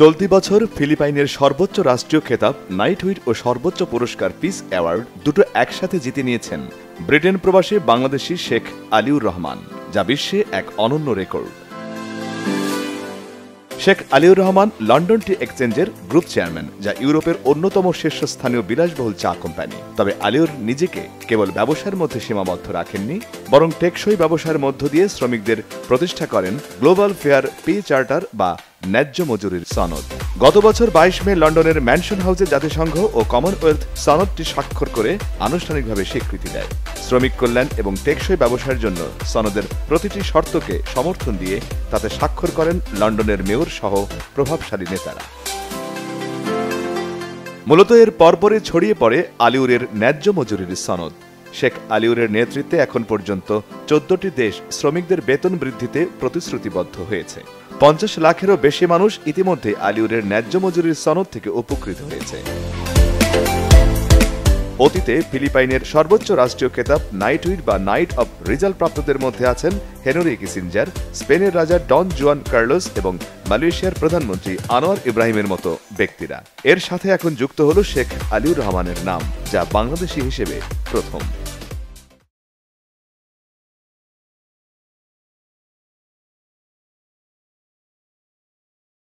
চলতি বছর ফিলিপাইনের সর্বোচ্চ রাষ্ট্রীয় খেতাব নাইটহুড ও সর্বোচ্চ পুরস্কার পিস অ্যাওয়ার্ড দুটো একসাথে জিতে নিয়েছেন ব্রিটেন প্রবাসী বাংলাদেশি শেখ আলিউর রহমান, যা বিশ্বে এক অনন্য রেকর্ড। শেখ আলিউর রহমান লন্ডন টি এক্সচেঞ্জের গ্রুপ চেয়ারম্যান, যা ইউরোপের অন্যতম শীর্ষস্থানীয় বিলাসবহুল চা কোম্পানি। তবে আলিউর নিজেকে কেবল ব্যবসার মধ্যে সীমাবদ্ধ রাখেননি, বরং টেকসই ব্যবসার মধ্য দিয়ে শ্রমিকদের প্রতিষ্ঠা করেন গ্লোবাল ফেয়ার পে চার্টার বা ন্যায্য মজুরির সনদ। গত বছর ২২ মে লন্ডনের ম্যানশন হাউসে জাতিসংঘ ও কমনওয়েলথ সনদটি স্বাক্ষর করে আনুষ্ঠানিকভাবে স্বীকৃতি দেয়। শ্রমিক কল্যাণ এবং টেকসই ব্যবসার জন্য সনদের প্রতিটি শর্তকে সমর্থন দিয়ে তাতে স্বাক্ষর করেন লন্ডনের মেয়র সহ প্রভাবশালী নেতারা। মূলত এর পরপরই ছড়িয়ে পড়ে আলিউরের ন্যায্য মজুরির সনদ। শেখ আলিউরের নেতৃত্বে এখন পর্যন্ত ১৪টি দেশ শ্রমিকদের বেতন বৃদ্ধিতে প্রতিশ্রুতিবদ্ধ হয়েছে। ৫০ লাখেরও বেশি মানুষ ইতিমধ্যে আলিউরের ন্যায্য মজুরির সনদ থেকে উপকৃত হয়েছে। অতীতে ফিলিপাইনের সর্বোচ্চ রাষ্ট্রীয় খেতাব নাইটহুড বা নাইট অব রিজাল্ট প্রাপ্তদের মধ্যে আছেন হেনরি কিসিঞ্জার, স্পেনের রাজা ডন জুয়ান কার্লোস এবং মালয়েশিয়ার প্রধানমন্ত্রী আনোয়ার ইব্রাহিমের মতো ব্যক্তিরা। এর সাথে এখন যুক্ত হল শেখ আলিউর রহমানের নাম, যা বাংলাদেশি হিসেবে প্রথম।